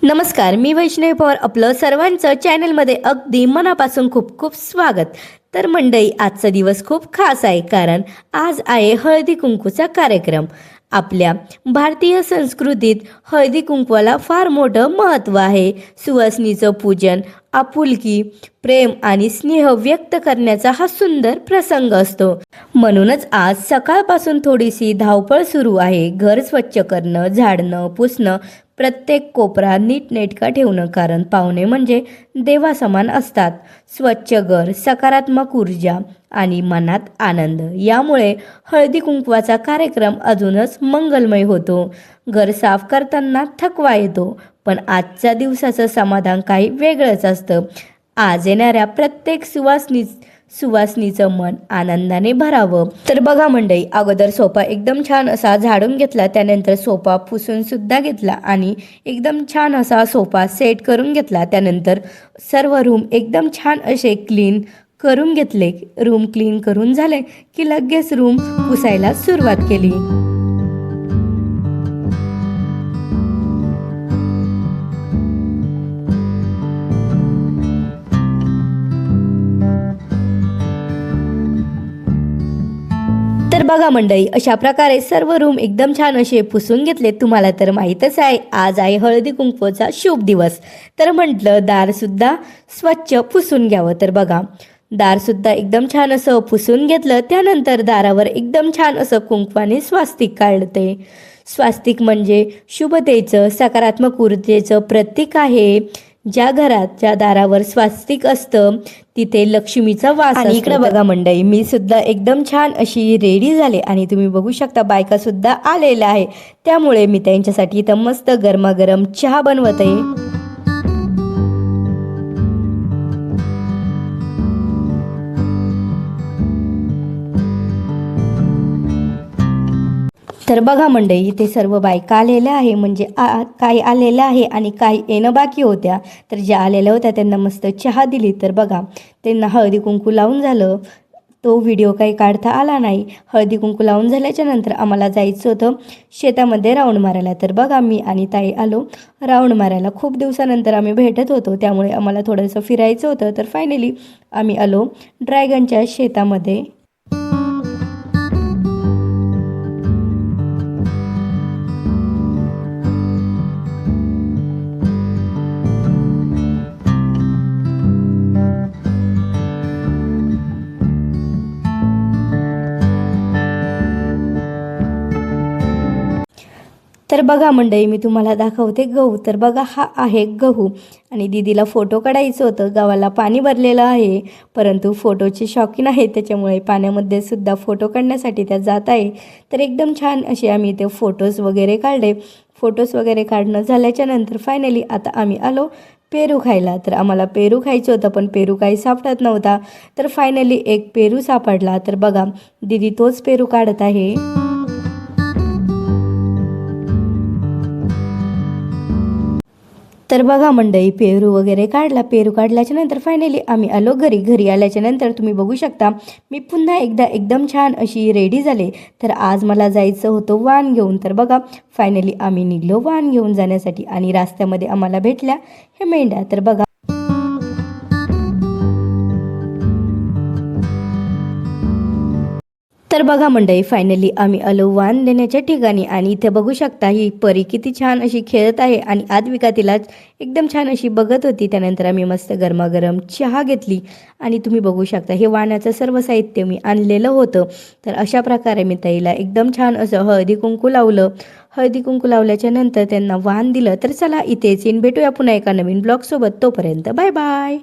नमस्कार, मी वैष्णवी पवार आपलं सर्वांचं चॅनलमध्ये अगदी मनापासून खूप खूप स्वागत. तर मंडळी, आजचा दिवस खूप खास आहे कारण आज आहे हळदी कुंकूचा कार्यक्रम. आपल्या भारतीय संस्कृतीत हळदी कुंकवाला फार मोठं महत्त्व आहे. सुवासिनीचं पूजन, आपुलकी, प्रेम आणि स्नेह व्यक्त करण्याचा हा सुंदर प्रसंग असतो. म्हणूनच आज सकाळपासून थोडीशी धावपळ सुरू आहे. घर स्वच्छ करणं, झाडणं, पुसणं, प्रत्येक कोपरा नीटनेटका ठेवणं, कारण पाहुणे म्हणजे देवासमान असतात. स्वच्छ घर, सकारात्मक ऊर्जा आणि मनात आनंद यामुळे हळदी कुंकवाचा कार्यक्रम अजूनच मंगलमय होतो. घर साफ करताना थकवा येतो, पण आजच्या दिवसाचं समाधान काही वेगळंच असतं. आज येणाऱ्या प्रत्येक सुवासनीचं मन आनंदाने भरावं. तर बघा मंडळी, अगोदर सोफा एकदम छान असा झाडून घेतला, त्यानंतर सोफा पुसून सुद्धा घेतला आणि एकदम छान असा सोफा सेट करून घेतला. त्यानंतर सर्व रूम एकदम छान असे क्लीन करून घेतले. रूम क्लीन करून झाले की लगेच रूम पुसायला सुरुवात केली. तर बघा मंडळी, अशा प्रकारे सर्व रूम एकदम छान असे पुसून घेतले. तुम्हाला तर माहीतच आहे, आज आहे हळदी कुंकवाचा शुभ दिवस. तर म्हटलं दारसुद्धा स्वच्छ पुसून घ्यावं. तर बघा, दारसुद्धा एकदम छान असं पुसून घेतलं. त्यानंतर दारावर एकदम छान असं कुंकवाने स्वास्तिक काढते. स्वास्तिक म्हणजे शुभतेचं, सकारात्मक ऊर्जेचं प्रतीक आहे. ज्या घरात, ज्या दारावर स्वास्तिक असतं तिथे लक्ष्मीचा वास असतो. इकडे बघा मंडळी, मी सुद्धा एकदम छान अशी रेडी झाले आणि तुम्ही बघू शकता बायका सुद्धा आलेल्या आहे. त्यामुळे मी त्यांच्यासाठी इथं मस्त गरमागरम चहा बनवत आहे. तर बघा मंडळी, इथे सर्व बायका आलेल्या आहे, म्हणजे काही आलेल्या आहे आणि काही येणं बाकी होत्या. तर ज्या आलेल्या होत्या त्यांना मस्त चहा दिली. तर बघा, त्यांना हळदी कुंकू लावून झालं. तो व्हिडिओ काही काढता आला नाही. हळदी कुंकू लावून झाल्याच्या नंतर आम्हाला जायचं होतं शेतामध्ये राऊंड मारायला. तर बघा, मी आणि ताई आलो राऊंड मारायला. खूप दिवसानंतर आम्ही भेटत होतो, त्यामुळे आम्हाला थोडंसं फिरायचं होतं. तर फायनली आम्ही आलो ड्रॅगनच्या शेतामध्ये. तर बघा मंडळी, मी तुम्हाला दाखवते गहू. तर बघा, हा आहे गहू आणि दीदीला फोटो काढायचं होतं. गावाला पाणी भरलेलं आहे, परंतु फोटोची शौकीन आहे, त्याच्यामुळे पाण्यामध्ये सुद्धा फोटो काढण्यासाठी त्या जात आहे. तर एकदम छान असे आम्ही ते फोटोज वगैरे काढले. फोटोज वगैरे काढणं झाल्याच्या नंतर फायनली आता आम्ही आलो पेरू खायला. तर आम्हाला पेरू खायचं होतं, पण पेरू काही सापडत नव्हता. तर फायनली एक पेरू सापडला. तर बघा, दीदी तोच पेरू काढत आहे. तर बघा मंडळी, पेरू वगैरे काढला. पेरू काढल्याच्या नंतर फायनली आम्ही आलो घरी. घरी आल्याच्या नंतर तुम्ही बघू शकता मी पुन्हा एकदा एकदम छान अशी रेडी झाले. तर आज मला जायचं होतं वाण घेऊन. तर बघा, फायनली आम्ही निघलो वाण घेऊन जाण्यासाठी आणि रस्त्यामध्ये आम्हाला भेटल्या हे मेंढ्या. तर बघा, तर बघा मंडळी, फायनली आम्ही आलो वाण देण्याच्या ठिकाणी आणि इथे बघू शकता ही परी किती छान अशी खेळत आहे आणि आद्विका तिला एकदम छान अशी बघत होती. त्यानंतर आम्ही मस्त गरमागरम चहा घेतली आणि तुम्ही बघू शकता हे वाण्याचं सर्व साहित्य मी आणलेलं होतं. तर अशा प्रकारे मी ताईला एकदम छान असं हळदी कुंकू लावलं. हळदी कुंकू लावल्याच्या नंतर त्यांना वाण दिलं. तर चला, इथेच भेटूया पुन्हा एका नवीन ब्लॉगसोबत. तोपर्यंत बाय बाय.